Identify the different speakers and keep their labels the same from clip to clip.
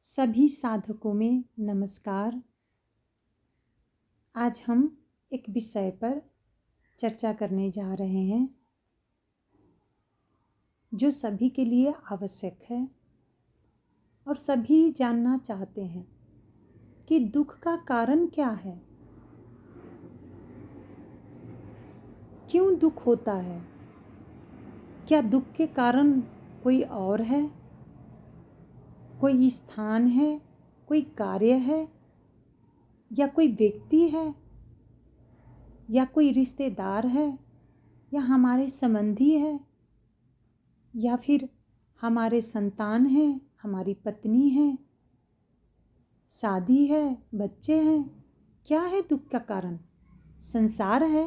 Speaker 1: सभी साधकों में नमस्कार। आज हम एक विषय पर चर्चा करने जा रहे हैं जो सभी के लिए आवश्यक है और सभी जानना चाहते हैं कि दुख का कारण क्या है, क्यों दुख होता है, क्या दुख के कारण कोई और है, कोई स्थान है, कोई कार्य है, या कोई व्यक्ति है, या कोई रिश्तेदार है, या हमारे संबंधी है, या फिर हमारे संतान हैं, हमारी पत्नी है, शादी है, बच्चे हैं। क्या है दुख का कारण? संसार है।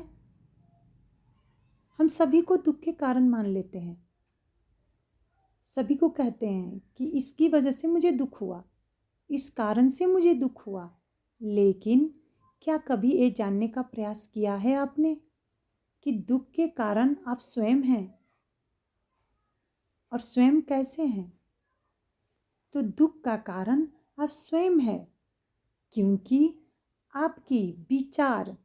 Speaker 1: हम सभी को दुख के कारण मान लेते हैं, सभी को कहते हैं कि इसकी वजह से मुझे दुख हुआ, इस कारण से मुझे दुख हुआ। लेकिन क्या कभी ये जानने का प्रयास किया है आपने कि दुख के कारण आप स्वयं हैं और स्वयं कैसे हैं? तो दुख का कारण आप स्वयं है, क्योंकि आपकी विचार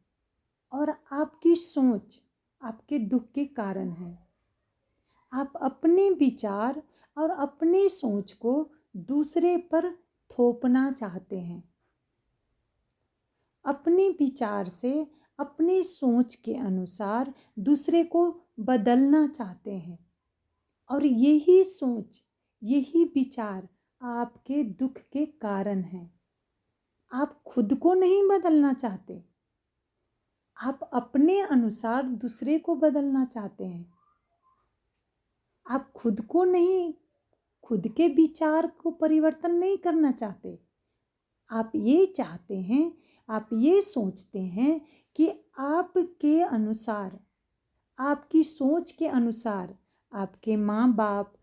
Speaker 1: और आपकी सोच आपके दुख के कारण है। आप अपने विचार और अपनी सोच को दूसरे पर थोपना चाहते हैं, अपने विचार से अपनी सोच के अनुसार दूसरे को बदलना चाहते हैं, और यही सोच, यही विचार आपके दुख के कारण है। आप खुद को नहीं बदलना चाहते, आप अपने अनुसार दूसरे को बदलना चाहते हैं। आप खुद को नहीं, खुद के विचार को परिवर्तन नहीं करना चाहते। आप ये चाहते हैं, आप ये सोचते हैं कि आपके अनुसार, आपकी सोच के अनुसार आपके माँ बाप,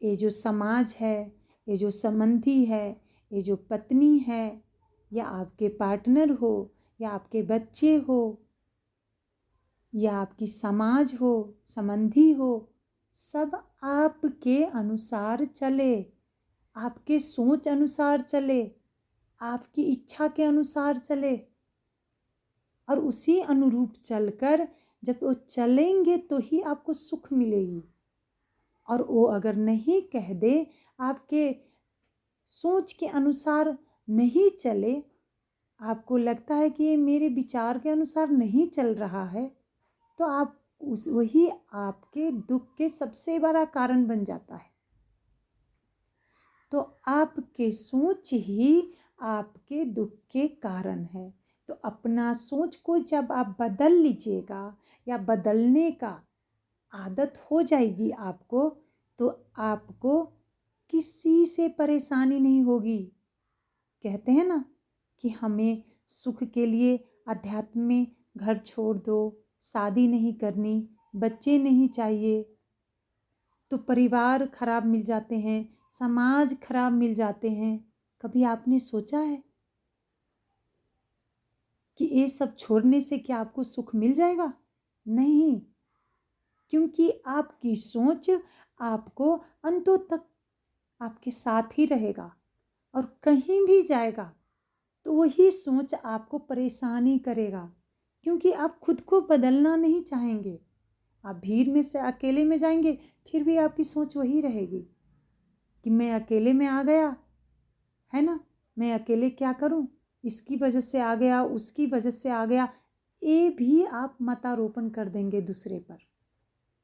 Speaker 1: ये जो समाज है, ये जो संबंधी है, ये जो पत्नी है, या आपके पार्टनर हो, या आपके बच्चे हो, या आपकी समाज हो, संबंधी हो, सब आपके अनुसार चले, आपके सोच अनुसार चले, आपकी इच्छा के अनुसार चले, और उसी अनुरूप चलकर जब वो चलेंगे तो ही आपको सुख मिलेगी। और वो अगर नहीं कह दे, आपके सोच के अनुसार नहीं चले, आपको लगता है कि ये मेरे विचार के अनुसार नहीं चल रहा है, तो आप वही आपके दुख के सबसे बड़ा कारण बन जाता है। तो आपके सोच ही आपके दुख के कारण है। तो अपना सोच को जब आप बदल लीजिएगा, या बदलने का आदत हो जाएगी आपको, तो आपको किसी से परेशानी नहीं होगी। कहते हैं ना कि हमें सुख के लिए अध्यात्म में घर छोड़ दो, शादी नहीं करनी, बच्चे नहीं चाहिए, तो परिवार खराब मिल जाते हैं, समाज खराब मिल जाते हैं। कभी आपने सोचा है कि ये सब छोड़ने से क्या आपको सुख मिल जाएगा? नहीं, क्योंकि आपकी सोच आपको अंतों तक आपके साथ ही रहेगा, और कहीं भी जाएगा तो वही सोच आपको परेशानी करेगा, क्योंकि आप खुद को बदलना नहीं चाहेंगे। आप भीड़ में से अकेले में जाएंगे, फिर भी आपकी सोच वही रहेगी कि मैं अकेले में आ गया है ना, मैं अकेले क्या करूं, इसकी वजह से आ गया, उसकी वजह से आ गया। ये भी आप मतारोपण कर देंगे, दूसरे पर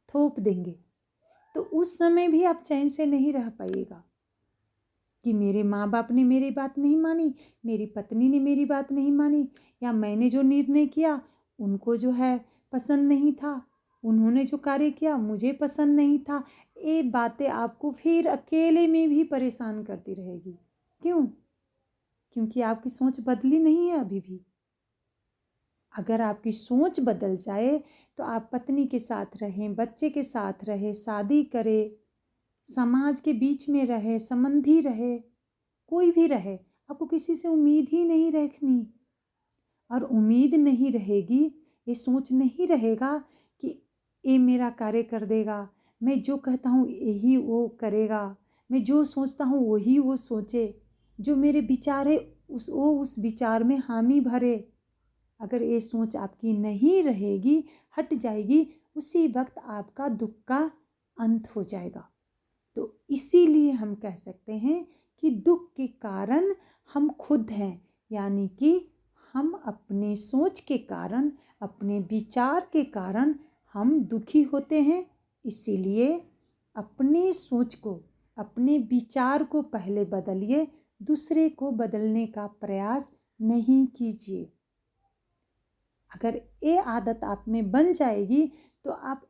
Speaker 1: थोप देंगे, तो उस समय भी आप चैन से नहीं रह पाइएगा कि मेरे माँ बाप ने मेरी बात नहीं मानी, मेरी पत्नी ने मेरी बात नहीं मानी, या मैंने जो निर्णय किया उनको जो है पसंद नहीं था, उन्होंने जो कार्य किया मुझे पसंद नहीं था। ये बातें आपको फिर अकेले में भी परेशान करती रहेगी। क्यों? क्योंकि आपकी सोच बदली नहीं है अभी भी। अगर आपकी सोच बदल जाए तो आप पत्नी के साथ रहें, बच्चे के साथ रहे, शादी करें, समाज के बीच में रहे, संबंधी रहे, कोई भी रहे, आपको किसी से उम्मीद ही नहीं रखनी। और उम्मीद नहीं रहेगी, ये सोच नहीं रहेगा कि ये मेरा कार्य कर देगा, मैं जो कहता हूँ यही वो करेगा, मैं जो सोचता हूँ वही वो सोचे, जो मेरे विचार है उस विचार में हामी भरे। अगर ये सोच आपकी नहीं रहेगी, हट जाएगी, उसी वक्त आपका दुख का अंत हो जाएगा। तो इसीलिए हम कह सकते हैं कि दुख के कारण हम खुद हैं, यानी कि हम अपने सोच के कारण, अपने विचार के कारण हम दुखी होते हैं। इसीलिए अपने सोच को, अपने विचार को पहले बदलिए, दूसरे को बदलने का प्रयास नहीं कीजिए। अगर ये आदत आप में बन जाएगी तो आप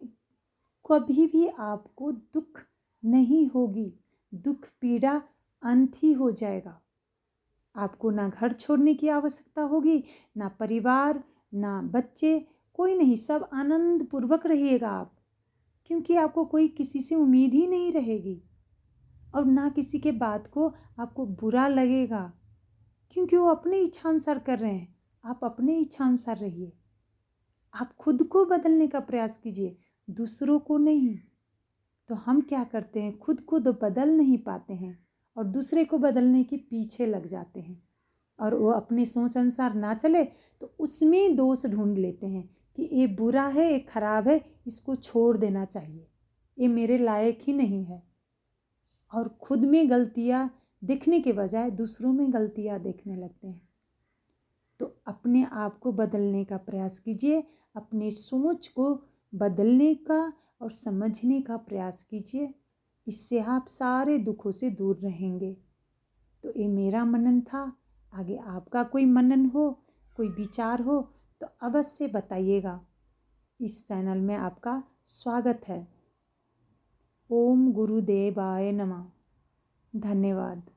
Speaker 1: कभी भी आपको दुख नहीं होगी, दुख पीड़ा अंत ही हो जाएगा। आपको ना घर छोड़ने की आवश्यकता होगी, ना परिवार, ना बच्चे, कोई नहीं, सब आनंद पूर्वक रहिएगा आप, क्योंकि आपको कोई किसी से उम्मीद ही नहीं रहेगी और ना किसी के बात को आपको बुरा लगेगा, क्योंकि वो अपने इच्छानुसार कर रहे हैं। आप अपने इच्छानुसार रहिए। आप खुद को बदलने का प्रयास कीजिए, दूसरों को नहीं। तो हम क्या करते हैं, खुद को तो बदल नहीं पाते हैं और दूसरे को बदलने के पीछे लग जाते हैं, और वो अपनी सोच अनुसार ना चले तो उसमें दोष ढूंढ लेते हैं कि ये बुरा है, ये खराब है, इसको छोड़ देना चाहिए, ये मेरे लायक ही नहीं है। और खुद में गलतियाँ देखने के बजाय दूसरों में गलतियाँ देखने लगते हैं। तो अपने आप को बदलने का प्रयास कीजिए, अपने सोच को बदलने का और समझने का प्रयास कीजिए। इससे आप सारे दुखों से दूर रहेंगे। तो ये मेरा मनन था। आगे आपका कोई मनन हो, कोई विचार हो तो अवश्य बताइएगा। इस चैनल में आपका स्वागत है। ओम गुरुदेवाय नमः। धन्यवाद।